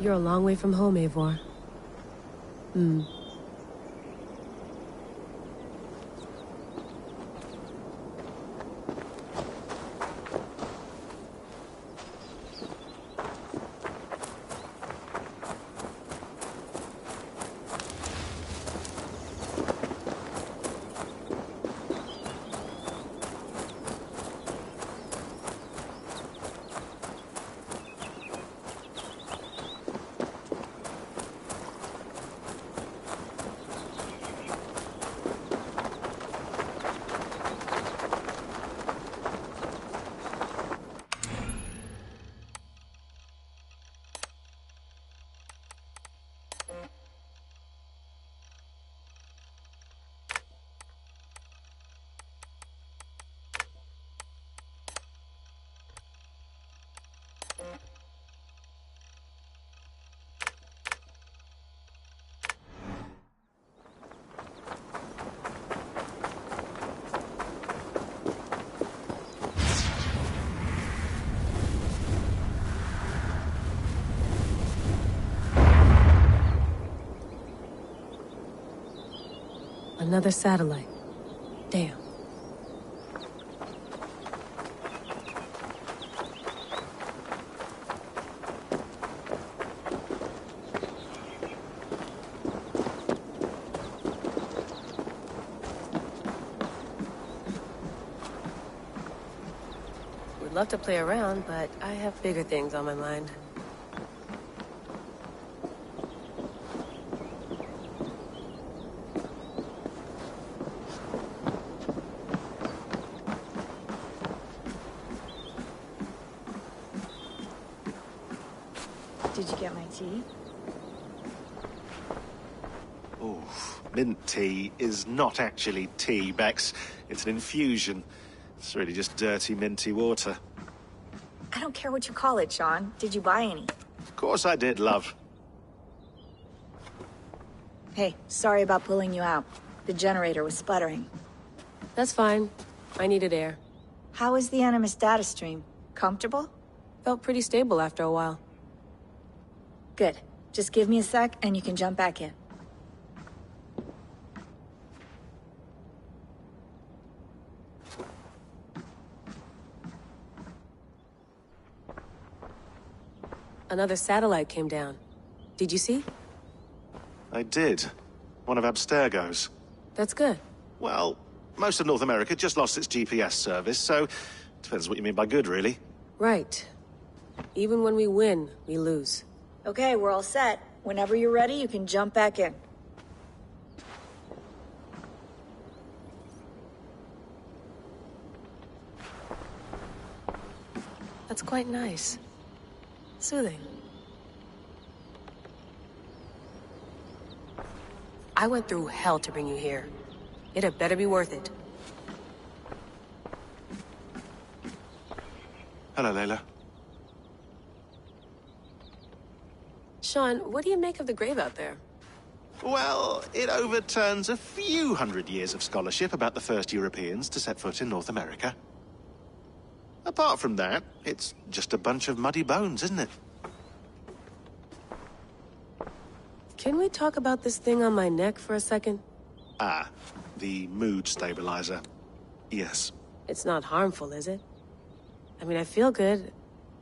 You're a long way from home, Eivor. Another satellite. Damn. Would love to play around, but I have bigger things on my mind. Did you get my tea? Oh, mint tea is not actually tea, Bex. It's an infusion. It's really just dirty, minty water. I don't care what you call it, Sean. Did you buy any? Of course I did, love. Hey, sorry about pulling you out. The generator was sputtering. That's fine. I needed air. How is the Animus data stream? Comfortable? Felt pretty stable after a while. Good. Just give me a sec and you can jump back in. Another satellite came down. Did you see? I did. One of Abstergo's. That's good. Well, most of North America just lost its GPS service, so depends what you mean by good, really. Right. Even when we win, we lose. Okay, we're all set. Whenever you're ready, you can jump back in. That's quite nice. Soothing. I went through hell to bring you here. It had better be worth it. Hello, Layla. Sean, what do you make of the grave out there? Well, it overturns a few hundred years of scholarship about the first Europeans to set foot in North America. Apart from that, it's just a bunch of muddy bones, isn't it? Can we talk about this thing on my neck for a second? Ah, the mood stabilizer. Yes. It's not harmful, is it? I mean, I feel good,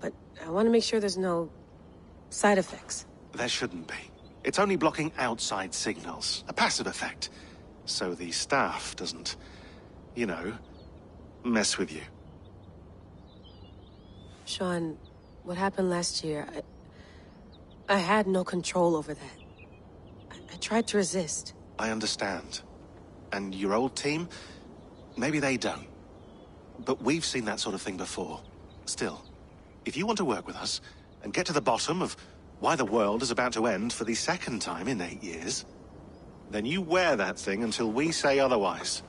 but I want to make sure there's no side effects. There shouldn't be. It's only blocking outside signals, a passive effect. So the staff doesn't, you know, mess with you. Sean, what happened last year, I had no control over that. I tried to resist. I understand. And your old team, maybe they don't. But we've seen that sort of thing before. Still, if you want to work with us and get to the bottom of why the world is about to end for the second time in 8 years, then you wear that thing until we say otherwise.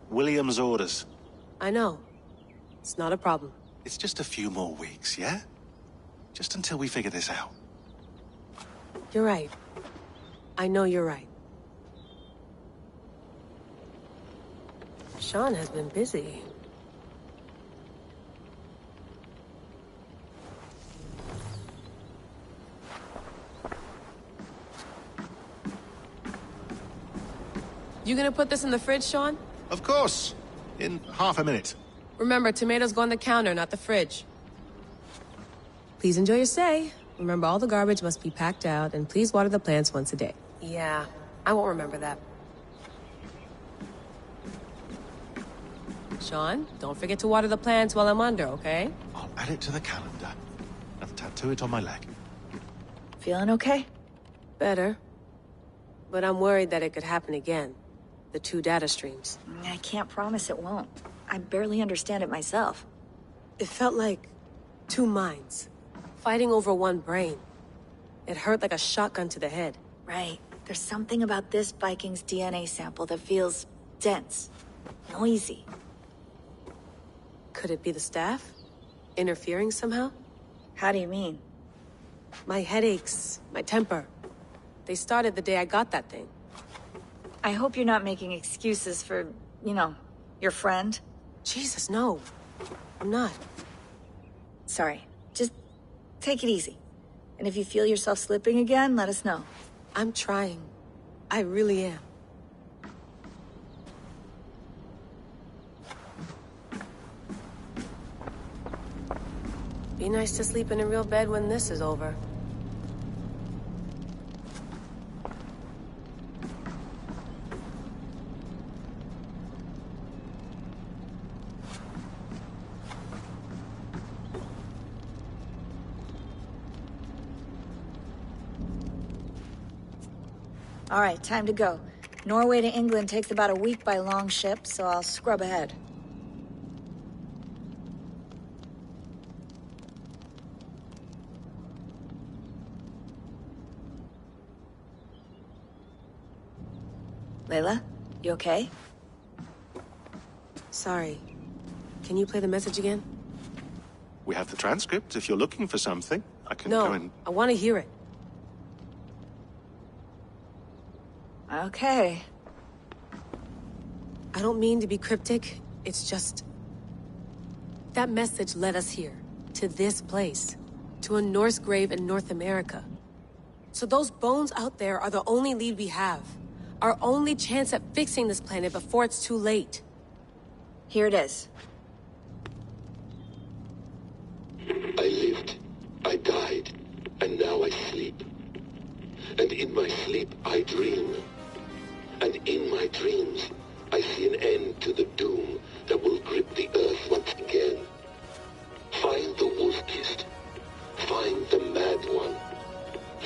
William's orders. I know. It's not a problem. It's just a few more weeks, yeah? Just until we figure this out. You're right. I know you're right. Sean has been busy. You gonna put this in the fridge, Sean? Of course. In half a minute. Remember, tomatoes go on the counter, not the fridge. Please enjoy your stay. Remember, all the garbage must be packed out, and please water the plants once a day. Yeah, I won't remember that. Sean, don't forget to water the plants while I'm under, okay? I'll add it to the calendar and tattoo it on my leg. Feeling okay? Better. But I'm worried that it could happen again. The two data streams. I can't promise it won't. I barely understand it myself. It felt like two minds, fighting over one brain. It hurt like a shotgun to the head. Right. There's something about this Viking's DNA sample that feels dense, noisy. Could it be the staff? Interfering somehow? How do you mean? My headaches, my temper. They started the day I got that thing. I hope you're not making excuses for, your friend. Jesus, no. I'm not. Sorry. Just take it easy. And if you feel yourself slipping again, let us know. I'm trying. I really am. Be nice to sleep in a real bed when this is over. All right, time to go. Norway to England takes about a week by long ship, so I'll scrub ahead. Layla, you okay? Sorry. Can you play the message again? We have the transcript. If you're looking for something, I can go and... No, I want to hear it. Okay. I don't mean to be cryptic. It's just... that message led us here. To this place. To a Norse grave in North America. So those bones out there are the only lead we have. Our only chance at fixing this planet before it's too late. Here it is. I lived, I died, and now I sleep. And in my sleep I dream. And in my dreams I see an end to the doom that will grip the earth once again. Find the wolf-kissed. Find the mad one.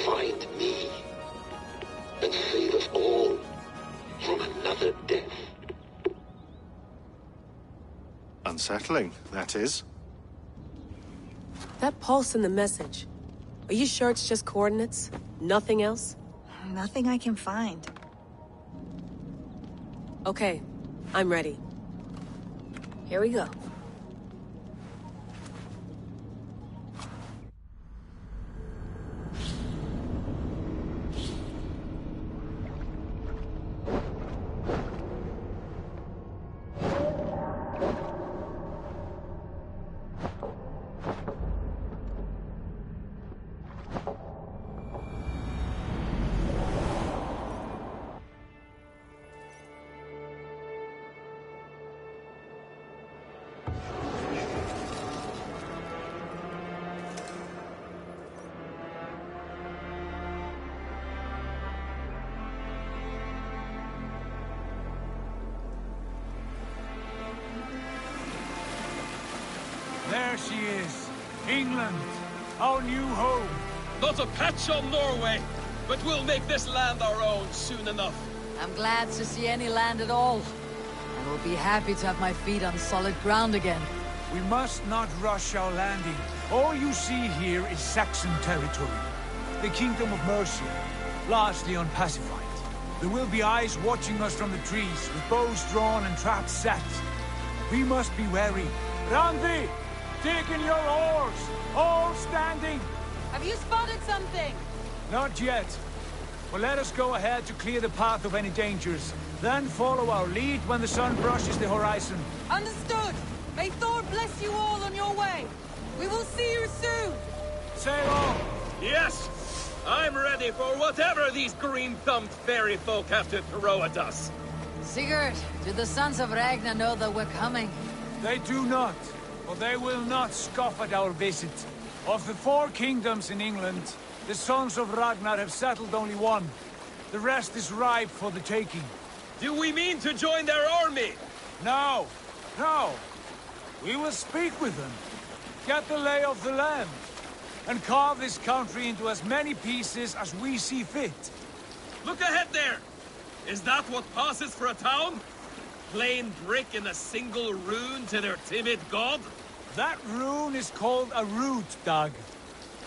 Find me. And save us all from another death. Unsettling, that is. That pulse in the message. Are you sure it's just coordinates? Nothing else? Nothing I can find. Okay, I'm ready. Here we go. There she is. England. Our new home. Not a patch on Norway, but we'll make this land our own soon enough. I'm glad to see any land at all. I will be happy to have my feet on solid ground again. We must not rush our landing. All you see here is Saxon territory. The Kingdom of Mercia, largely unpacified. There will be eyes watching us from the trees, with bows drawn and traps set. We must be wary. Randvi! Take in your oars! All standing! Have you spotted something? Not yet. But let us go ahead to clear the path of any dangers. Then follow our lead when the sun brushes the horizon. Understood! May Thor bless you all on your way! We will see you soon! Sail on! Yes! I'm ready for whatever these green-thumbed fairy folk have to throw at us. Sigurd, do the sons of Ragnar know that we're coming? They do not, but they will not scoff at our visit. Of the 4 kingdoms in England, the sons of Ragnar have settled only one. The rest is ripe for the taking. Do we mean to join their army? No, no. We will speak with them, get the lay of the land, and carve this country into as many pieces as we see fit. Look ahead there! Is that what passes for a town? Plain brick in a single rune to their timid god? That rune is called a root, Dag.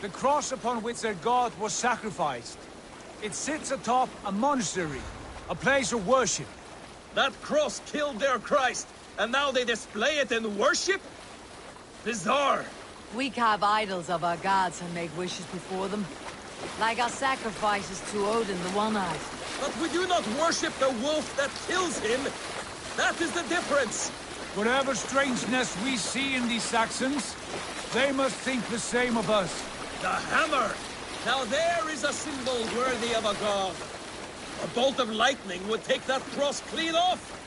The cross upon which their god was sacrificed. It sits atop a monastery, a place of worship. That cross killed their Christ, and now they display it in worship? Bizarre. We carve idols of our gods and make wishes before them. Like our sacrifices to Odin the One-Eyed. But we do not worship the wolf that kills him. That is the difference. Whatever strangeness we see in these Saxons, they must think the same of us. The hammer! Now there is a symbol worthy of a god. A bolt of lightning would take that cross clean off.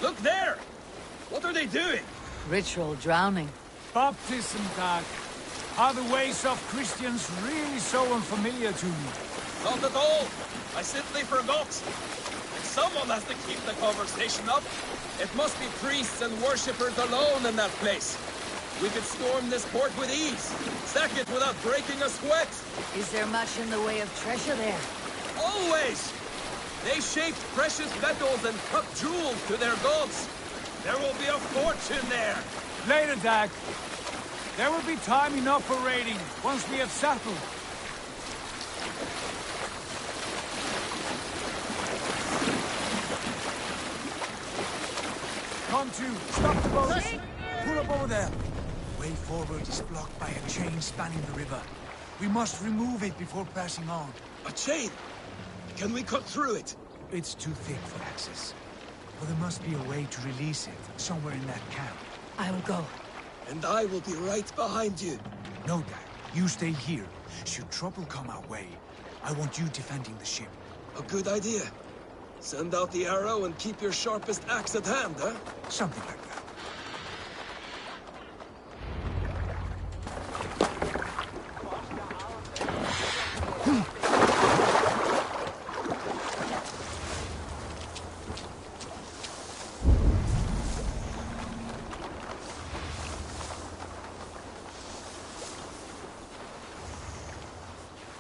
Look there! What are they doing? Ritual drowning. Baptism, Dag. Are the ways of Christians really so unfamiliar to you? Not at all. I simply forgot. Someone has to keep the conversation up. It must be priests and worshippers alone in that place. We could storm this port with ease. Sack it without breaking a sweat. Is there much in the way of treasure there? Always! They shaped precious metals and cut jewels to their gods. There will be a fortune there. Later, Dag. There will be time enough for raiding, once we have settled. Come to, stop the boat. Pull up over there. Way forward is blocked by a chain spanning the river. We must remove it before passing on. A chain? Can we cut through it? It's too thick for access. But there must be a way to release it, somewhere in that camp. I will go. And I will be right behind you. No, Dad. You stay here. Should trouble come our way, I want you defending the ship. A good idea. Send out the arrow and keep your sharpest axe at hand, huh? Something like that.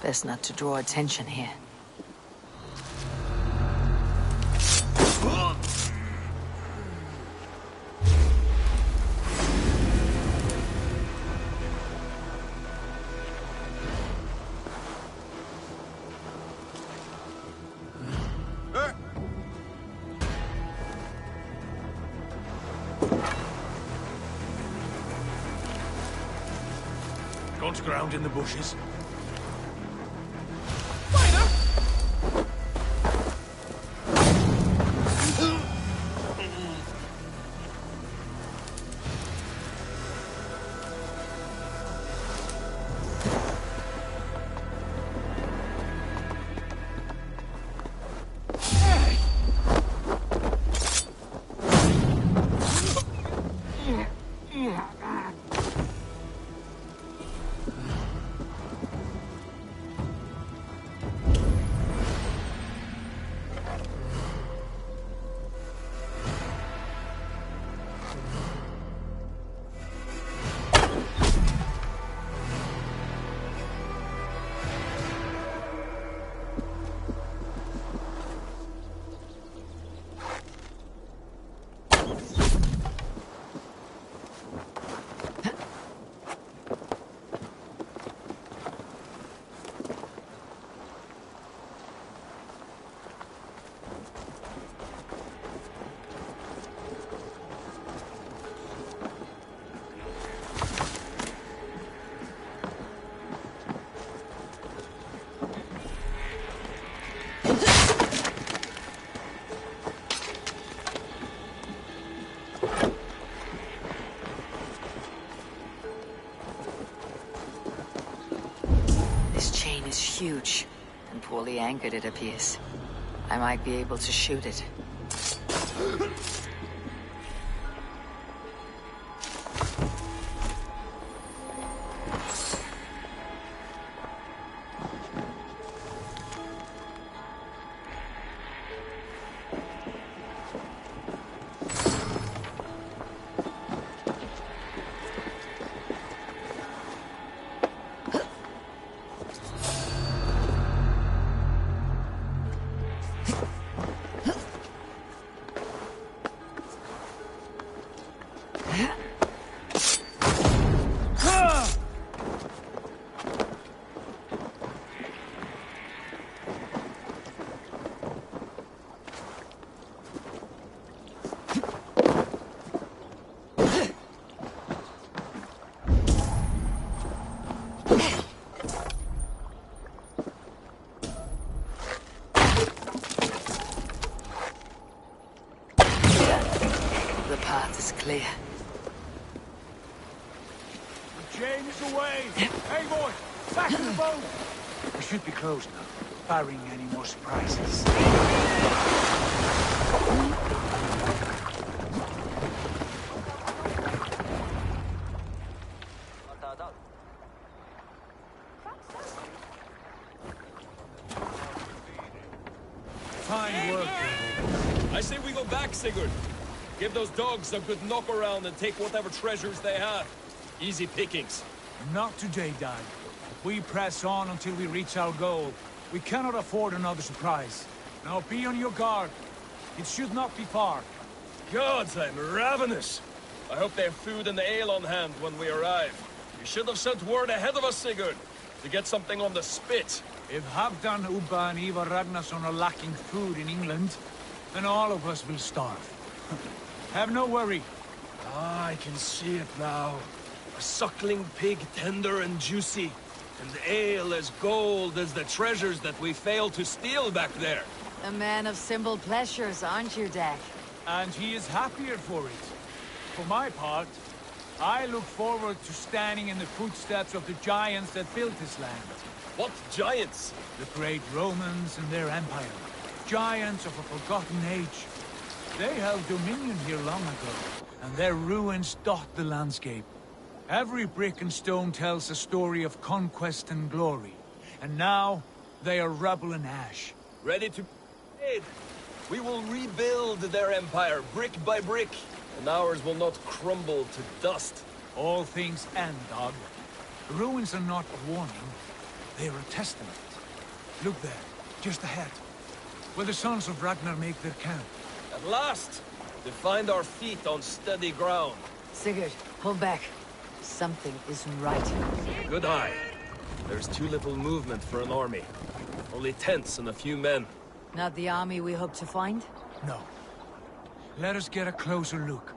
Best not to draw attention here. Gone to ground in the bushes. It's huge, and poorly anchored it appears. I might be able to shoot it. Clear. The chain is away! Hey, boy! Back to the boat! We should be close now, barring any more surprises. Fine work, people. I say we go back, Sigurd. Give those dogs a good knock around and take whatever treasures they have. Easy pickings. Not today, Dad. We press on until we reach our goal. We cannot afford another surprise. Now be on your guard. It should not be far. Gods, I'm ravenous. I hope they have food and ale on hand when we arrive. You should have sent word ahead of us, Sigurd, to get something on the spit. If Halfdan, Ubba and Ivar Ragnarsson are lacking food in England, then all of us will starve. Have no worry. Ah, I can see it now. A suckling pig, tender and juicy. And ale as gold as the treasures that we failed to steal back there. A man of simple pleasures, aren't you, Dak? And he is happier for it. For my part, I look forward to standing in the footsteps of the giants that built this land. What giants? The great Romans and their empire. Giants of a forgotten age. They held dominion here long ago, and their ruins dot the landscape. Every brick and stone tells a story of conquest and glory. And now, they are rubble and ash. Ready to aid. We will rebuild their empire, brick by brick, and ours will not crumble to dust. All things end, Dog. The ruins are not a warning, they are a testament. Look there, just ahead, where the sons of Ragnar make their camp. At last, to find our feet on steady ground. Sigurd, hold back. Something isn't right. Good eye. There's too little movement for an army. Only tents and a few men. Not the army we hope to find? No. Let us get a closer look.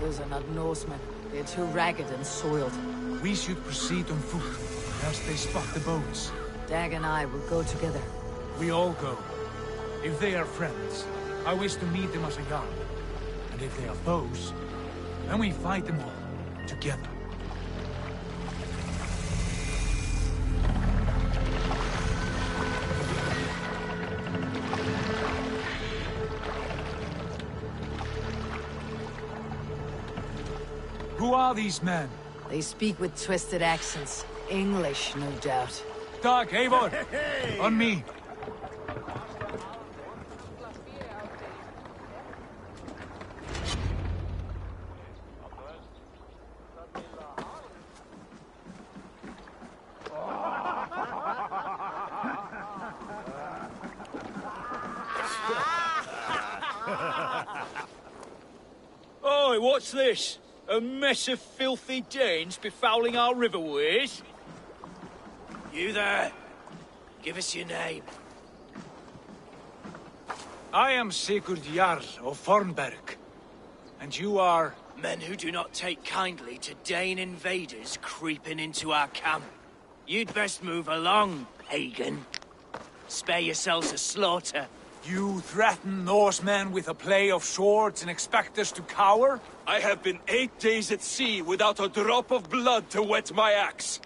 Those are not Norsemen. They're too ragged and soiled. We should proceed on foot, lest they spot the boats. Dag and I will go together. We all go. If they are friends, I wish to meet them as a Jarl. And if they are foes, then we fight them all, together. Who are these men? They speak with twisted accents. English, no doubt. Dag, Eivor! On me! Oi, what's this? A mess of filthy Danes befouling our riverways? You there? Give us your name. I am Sigurd Jarl of Fornberg. And you are... Men who do not take kindly to Dane invaders creeping into our camp. You'd best move along, pagan. Spare yourselves a slaughter. You threaten Norsemen with a play of swords and expect us to cower? I have been 8 days at sea without a drop of blood to wet my axe.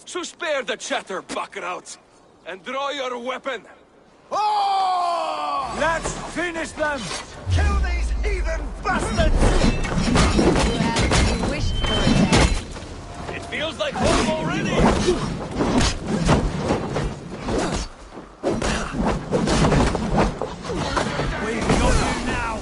So spare the chatter, buckerouts, and draw your weapon. Oh! Let's finish them! Kill these heathen bastards! You have wished for it. It feels like home already! Waiting on you now!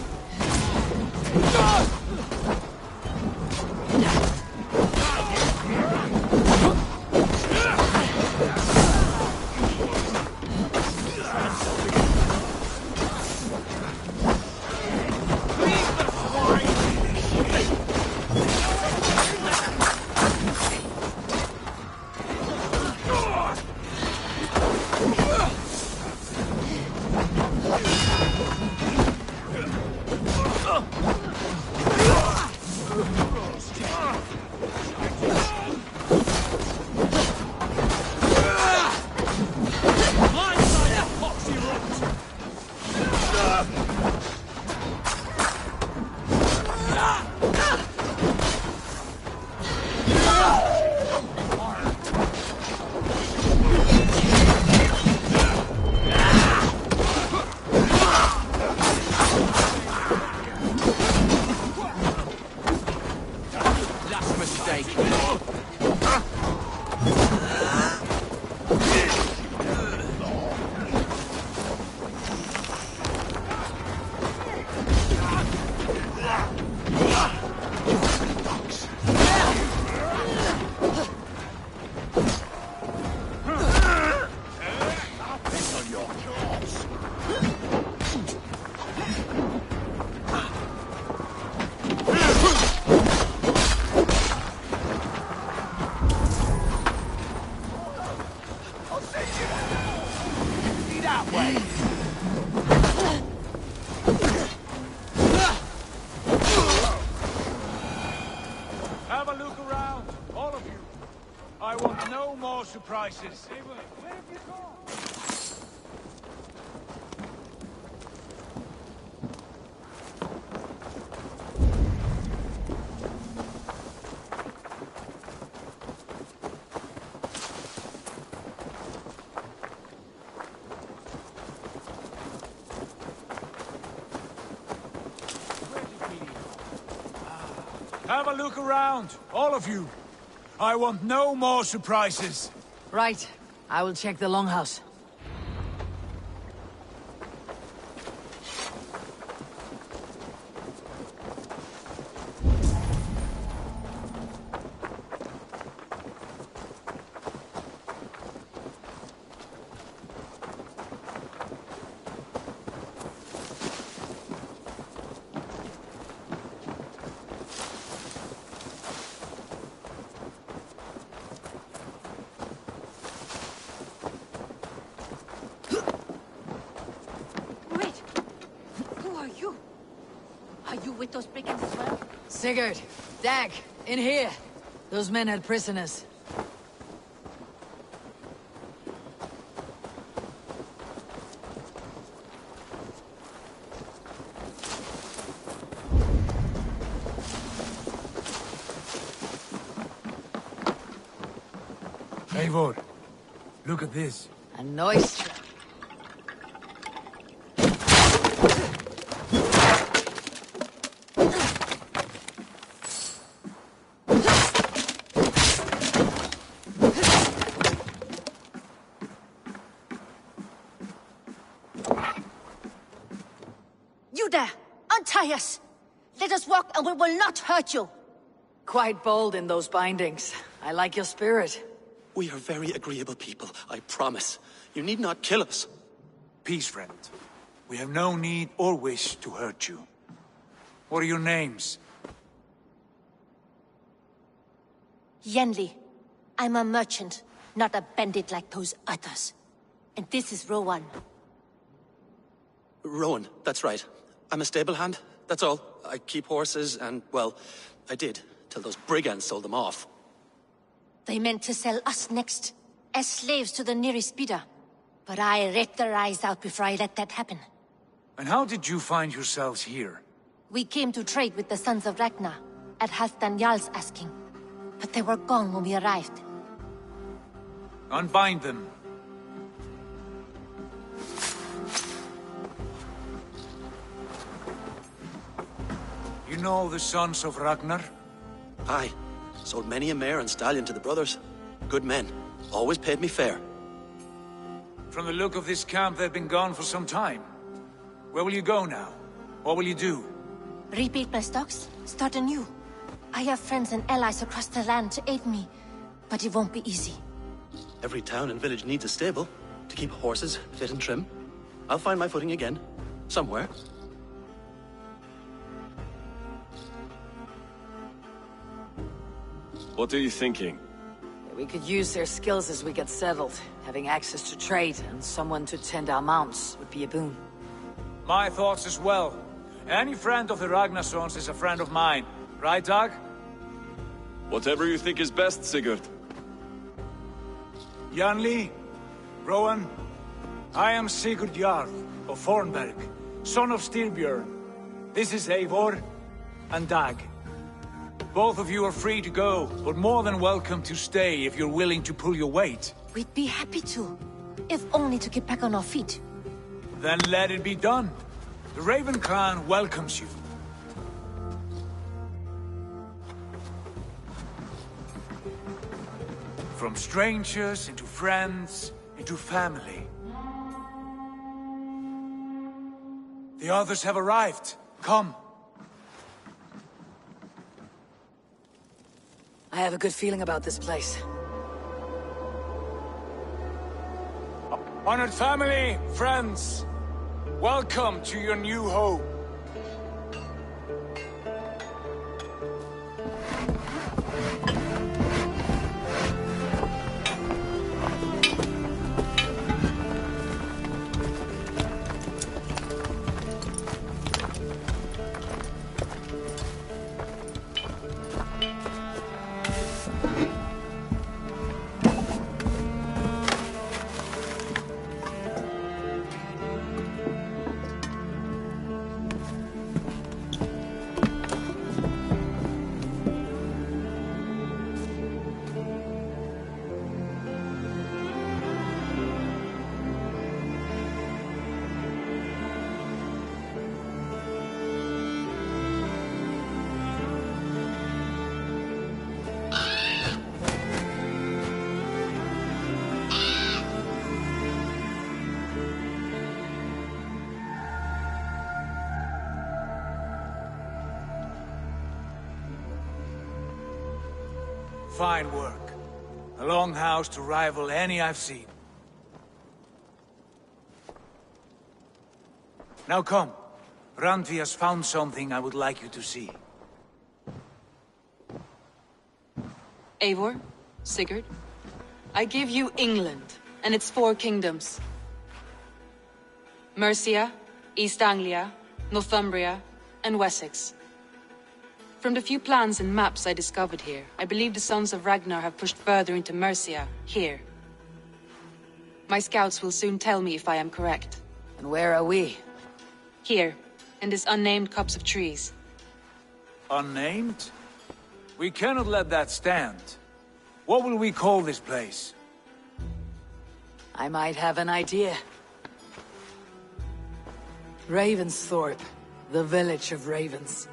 Have a look around, all of you. I want no more surprises. Where have you gone? Have a look around, all of you. I want no more surprises. Right. I will check the longhouse. With those brigands as well? Sigurd, Dag, in here. Those men had prisoners. Eivor, look at this. A noise. Untie us! Let us walk and we will not hurt you! Quite bold in those bindings. I like your spirit. We are very agreeable people, I promise. You need not kill us. Peace, friend. We have no need or wish to hurt you. What are your names? Yenli. I'm a merchant, not a bandit like those others. And this is Rowan. Rowan, that's right. I'm a stable hand, that's all. I keep horses and, well, I did, till those brigands sold them off. They meant to sell us next. as slaves to the nearest bidder. But I ripped their eyes out before I let that happen. And how did you find yourselves here? We came to trade with the Sons of Ragnar, at Halfdan Jarl's asking. But they were gone when we arrived. Unbind them. You know the Sons of Ragnar? Aye. Sold many a mare and stallion to the brothers. Good men. Always paid me fair. From the look of this camp, they've been gone for some time. Where will you go now? What will you do? Rebuild my stocks, start anew. I have friends and allies across the land to aid me, but it won't be easy. Every town and village needs a stable to keep horses fit and trim. I'll find my footing again. Somewhere. What are you thinking? We could use their skills as we get settled. Having access to trade and someone to tend our mounts would be a boon. My thoughts as well. Any friend of the Ragnarsons is a friend of mine. Right, Dag? Whatever you think is best, Sigurd. Janli, Rowan, I am Sigurd Jarl of Fornberg, son of Styrbjörn. This is Eivor and Dag. Both of you are free to go, but more than welcome to stay if you're willing to pull your weight. We'd be happy to, if only to get back on our feet. Then let it be done. The Raven clan welcomes you. From strangers into friends, into family. The others have arrived. Come. I have a good feeling about this place. Honored family, friends, welcome to your new home. Fine work. A longhouse to rival any I've seen. Now come. Randvi has found something I would like you to see. Eivor, Sigurd, I give you England and its 4 kingdoms. Mercia, East Anglia, Northumbria, and Wessex. From the few plans and maps I discovered here, I believe the Sons of Ragnar have pushed further into Mercia, here. My scouts will soon tell me if I am correct. And where are we? Here, in this unnamed copse of trees. Unnamed? We cannot let that stand. What will we call this place? I might have an idea. Ravensthorpe, the village of ravens.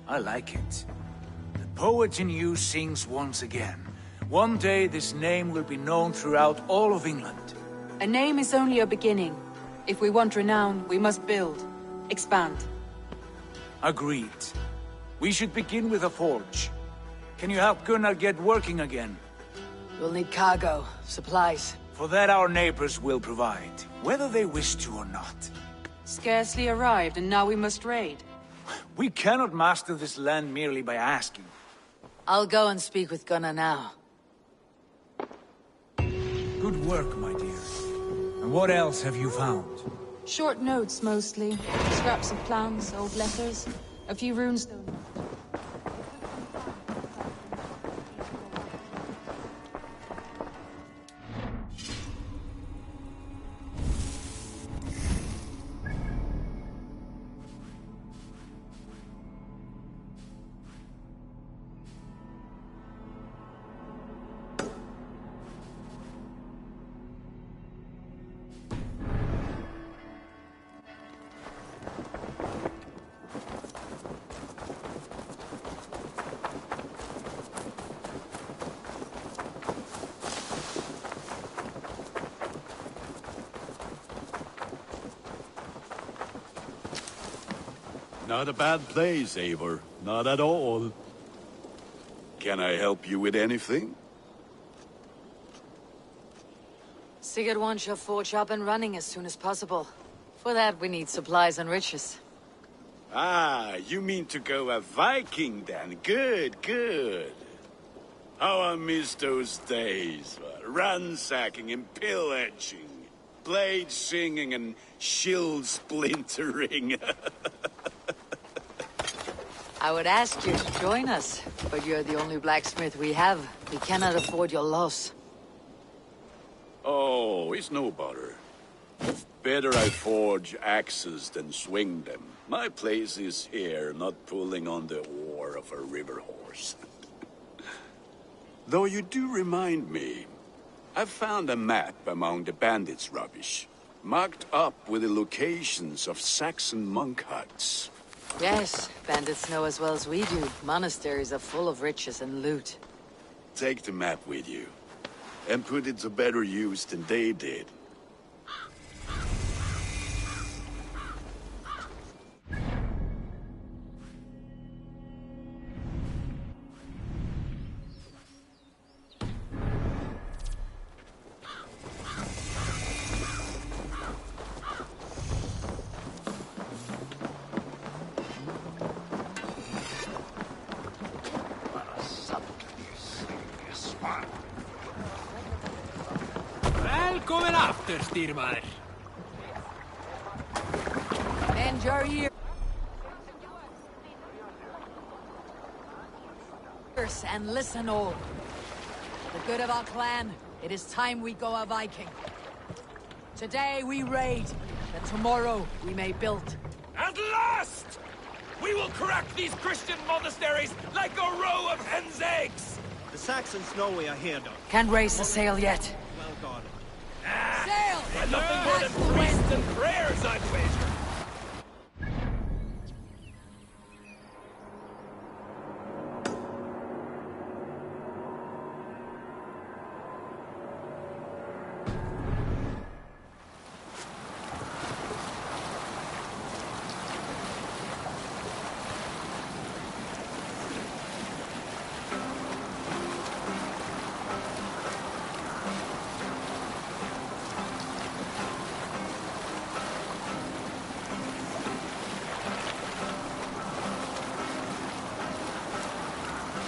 I like it. The poet in you sings once again. One day this name will be known throughout all of England. A name is only a beginning. If we want renown, we must build, expand. Agreed. We should begin with a forge. Can you help Gunnar get working again? We'll need cargo, supplies. For that our neighbors will provide, whether they wish to or not. Scarcely arrived, and now we must raid. We cannot master this land merely by asking. I'll go and speak with Gunnar now. Good work, my dear. And what else have you found? Short notes, mostly. Scraps of plans, old letters. A few runes. Not a bad place, Eivor. Not at all. Can I help you with anything? Sigurd wants your forge up and running as soon as possible. For that, we need supplies and riches. Ah, you mean to go a Viking then? Good, good. How I miss those days. Ransacking and pillaging. Blade singing and shield splintering. I would ask you to join us, but you're the only blacksmith we have. We cannot afford your loss. Oh, it's no bother. Better I forge axes than swing them. My place is here, not pulling on the oar of a river horse. Though you do remind me, I found a map among the bandits' rubbish, marked up with the locations of Saxon monk huts. Yes, bandits know as well as we do. Monasteries are full of riches and loot. Take the map with you, and put it to better use than they did. Välkommen after, styrmaður. Bend your ears and listen all. The good of our clan, it is time we go a Viking. Today we raid, that tomorrow we may build. At last! We will crack these Christian monasteries like a row of hen's eggs! The Saxons know we are here, though. Can't raise the sail yet. Well guarded. Sail! And nothing more than priests and prayers, I'd wager.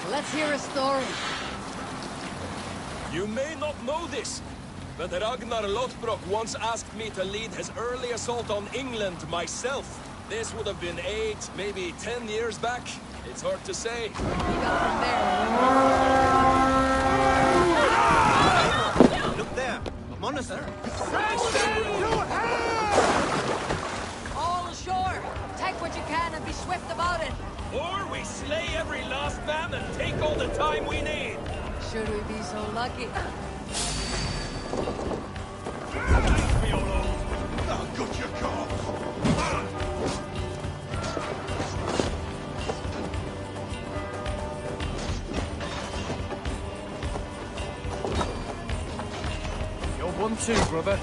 Let's hear a story. You may not know this, but Ragnar Lothbrok once asked me to lead his early assault on England myself. This would have been 8, maybe 10 years back. It's hard to say. Look there, a monastery. All ashore! Take what you can and be swift about it! Or we slay every last man and take all the time we need. Should we be so lucky? Oh, good you You're 1-2, brother.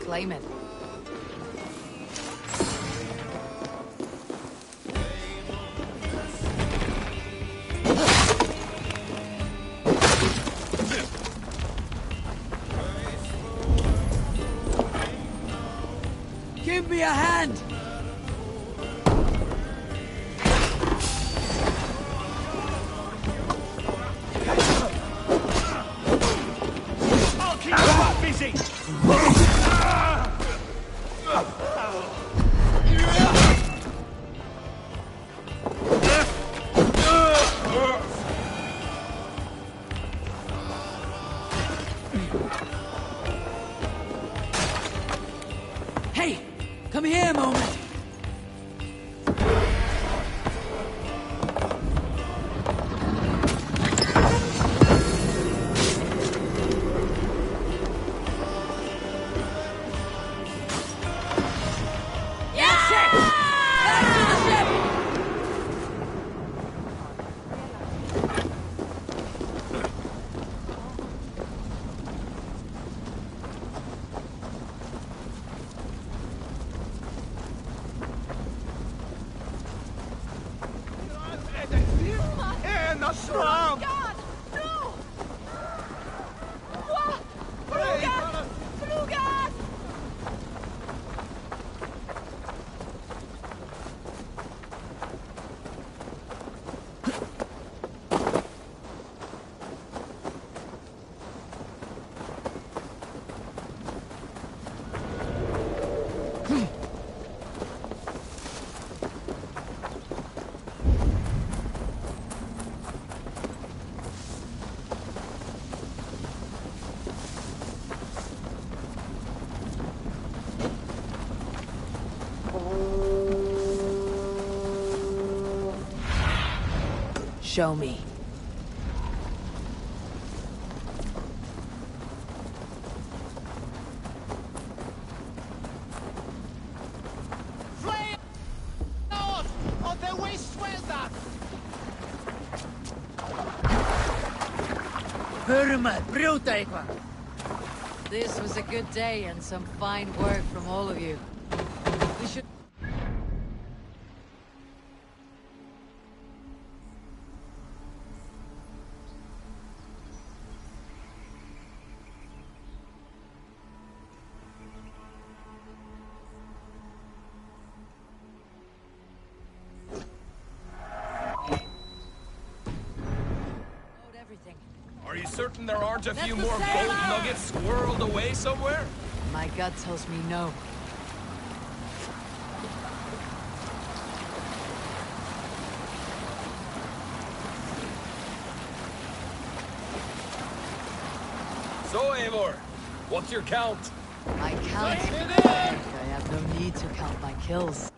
Claim it. Give me a hand! I'll keep you busy! Hey! Come here a moment! Show me. This was a good day and some fine work from all of you. We should... Are you certain there aren't a few more gold nuggets squirreled away somewhere? My gut tells me no. So, Eivor, what's your count? My count? I have no need to count my kills.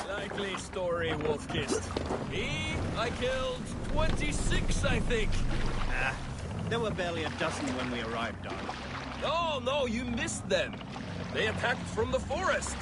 Likely story, Wolfkist. I killed 26, I think. There were barely a dozen when we arrived, darling. No, you missed them. They attacked from the forest.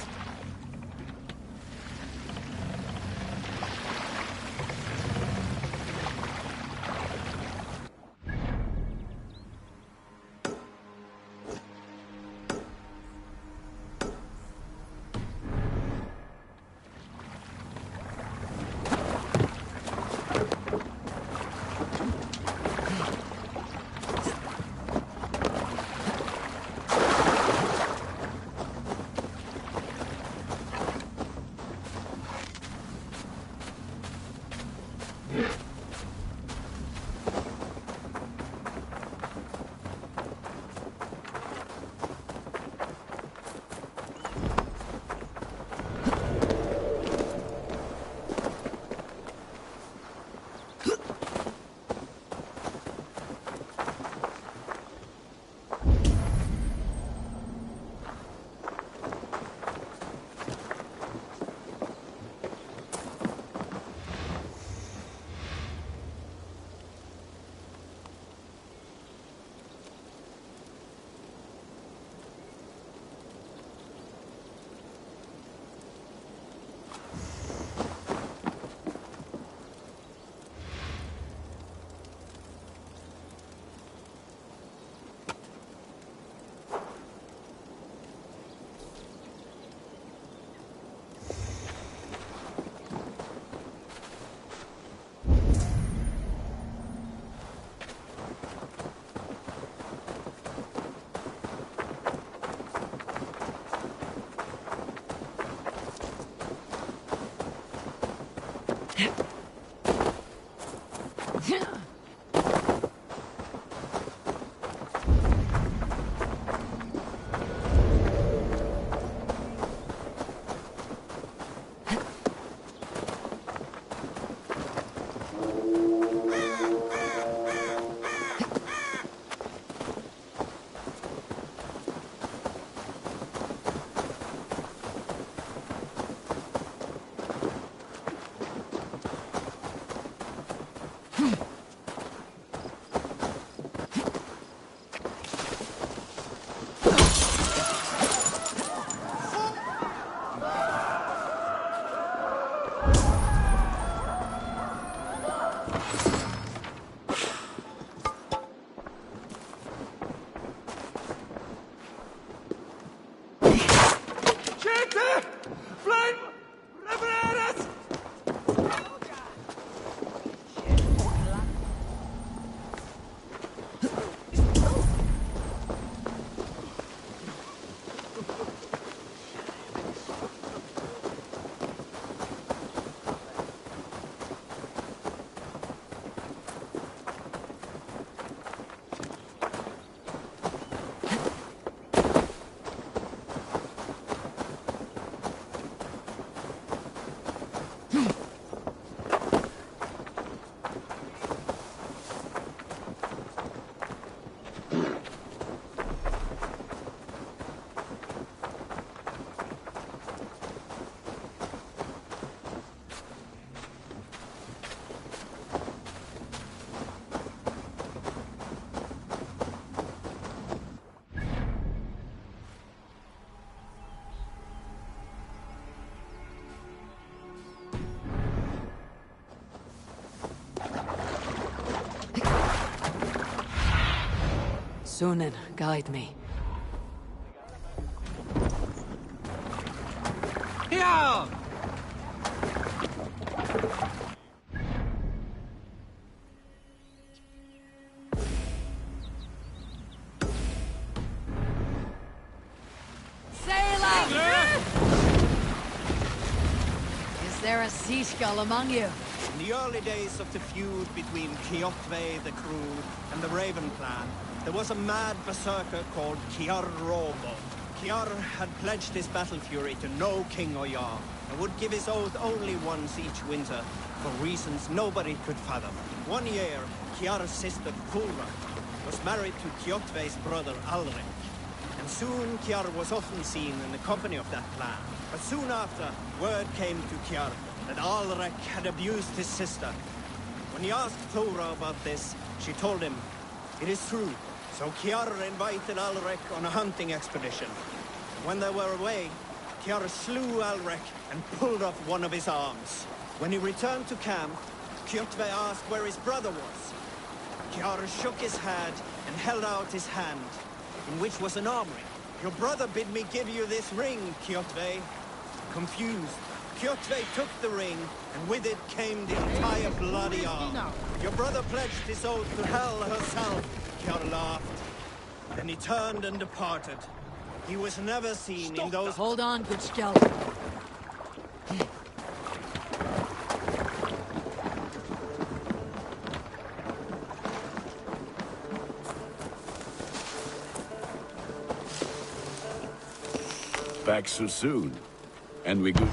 Sunan, guide me. Here! Is there a seagull among you? In the early days of the feud between Kjotve the Crew and the Raven clan, there was a mad berserker called Kiar Robo. Kiar had pledged his battle fury to no king or jarl, and would give his oath only once each winter, for reasons nobody could fathom. One year, Kiar's sister Thulra was married to Kjotve's brother Alrik, and soon Kiar was often seen in the company of that clan. But soon after, word came to Kiar that Alrik had abused his sister. When he asked Thora about this, she told him, "It is true." So Kiar invited Alrik on a hunting expedition. When they were away, Kiar slew Alrik and pulled off one of his arms. When he returned to camp, Kjotve asked where his brother was. Kiar shook his head and held out his hand, in which was an arm ring. "Your brother bid me give you this ring, Kjotve." Confused, Kjotve took the ring, and with it came the entire bloody arm. "Your brother pledged his oath to Hell herself," Kiar laughed. Then he turned and departed. He was never seen in those... Hold on, good skeleton. Back so soon. And we good.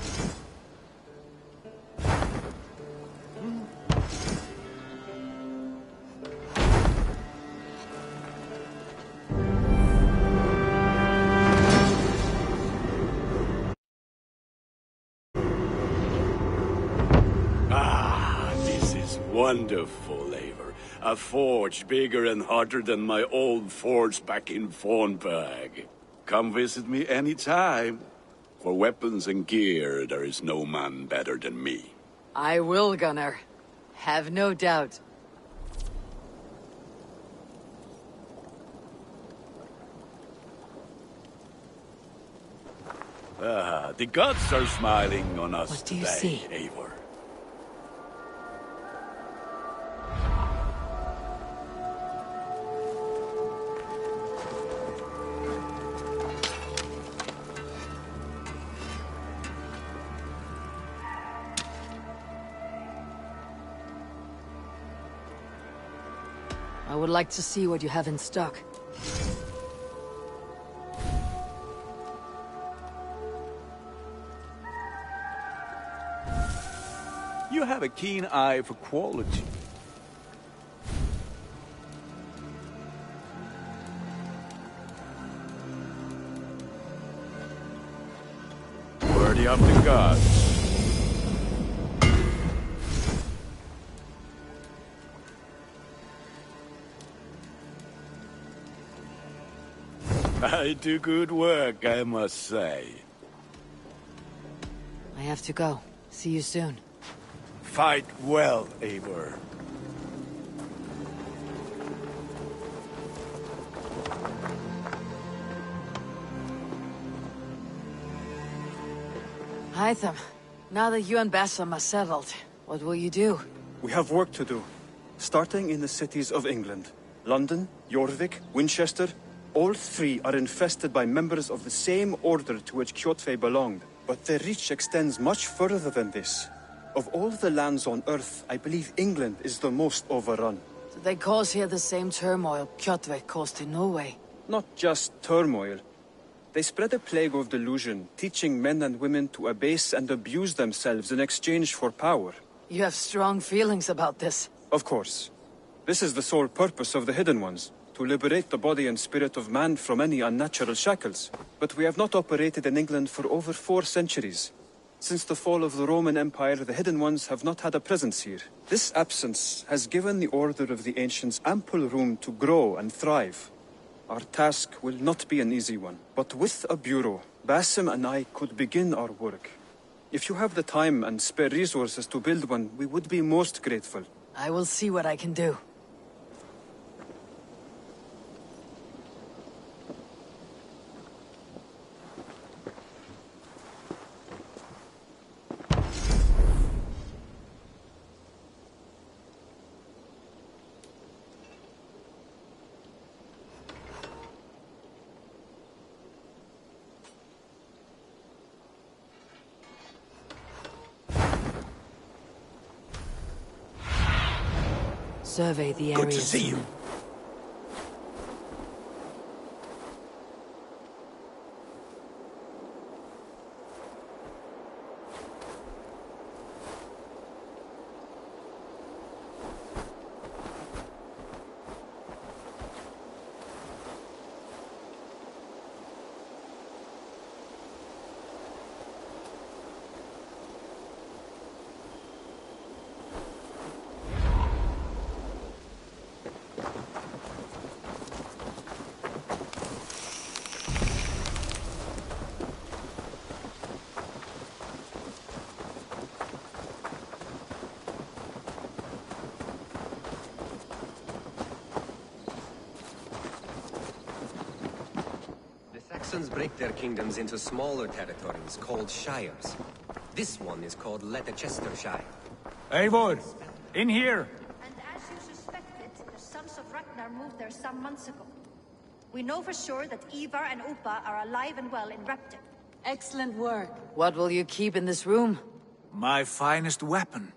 This is wonderful, Eivor. A forge bigger and hotter than my old forge back in Fornberg. Come visit me anytime. For weapons and gear, there is no man better than me. I will, Gunnar. Have no doubt. The gods are smiling on us What do you today, see? Eivor. I would like to see what you have in stock. You have a keen eye for quality. Worthy of the gods. I do good work, I must say. I have to go. See you soon. Fight well, Eivor. Hytham, now that you and Bassam are settled, what will you do? We have work to do. Starting in the cities of England. London, Jorvik, Winchester. All three are infested by members of the same order to which Kjotve belonged. But their reach extends much further than this. Of all the lands on Earth, I believe England is the most overrun. Do they cause here the same turmoil Kjotve caused in Norway? Not just turmoil. They spread a plague of delusion, teaching men and women to abase and abuse themselves in exchange for power. You have strong feelings about this. Of course. This is the sole purpose of the Hidden Ones, to liberate the body and spirit of man from any unnatural shackles. But we have not operated in England for over 4 centuries. Since the fall of the Roman Empire, the Hidden Ones have not had a presence here. This absence has given the Order of the Ancients ample room to grow and thrive. Our task will not be an easy one, but with a bureau, Basim and I could begin our work. If you have the time and spare resources to build one, we would be most grateful. I will see what I can do. Survey the area. Good to see you. Saxons break their kingdoms into smaller territories called shires. This one is called Leicestershire. Eivor, in here! And as you suspected, the sons of Ragnar moved there some months ago. We know for sure that Ivar and Upa are alive and well in Repton. Excellent work. What will you keep in this room? My finest weapon.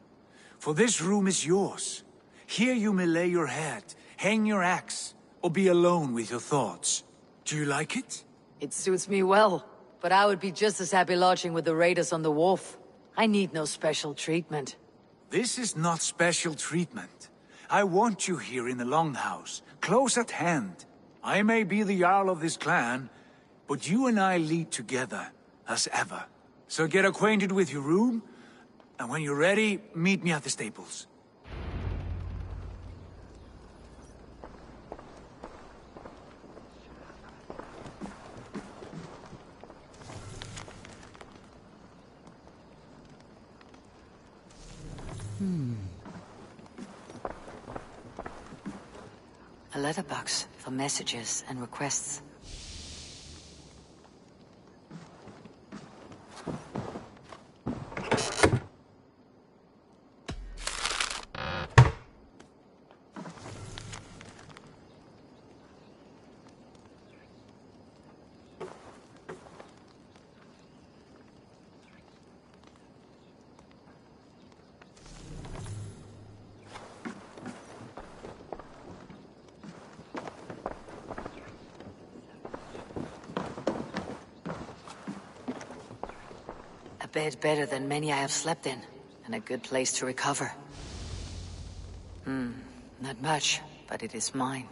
For this room is yours. Here you may lay your head, hang your axe, or be alone with your thoughts. Do you like it? It suits me well, but I would be just as happy lodging with the raiders on the wharf. I need no special treatment. This is not special treatment. I want you here in the Longhouse, close at hand. I may be the Jarl of this clan, but you and I lead together, as ever. So get acquainted with your room, and when you're ready, meet me at the stables. A letterbox for messages and requests. bed better than many I have slept in, and a good place to recover. Not much, but it is mine.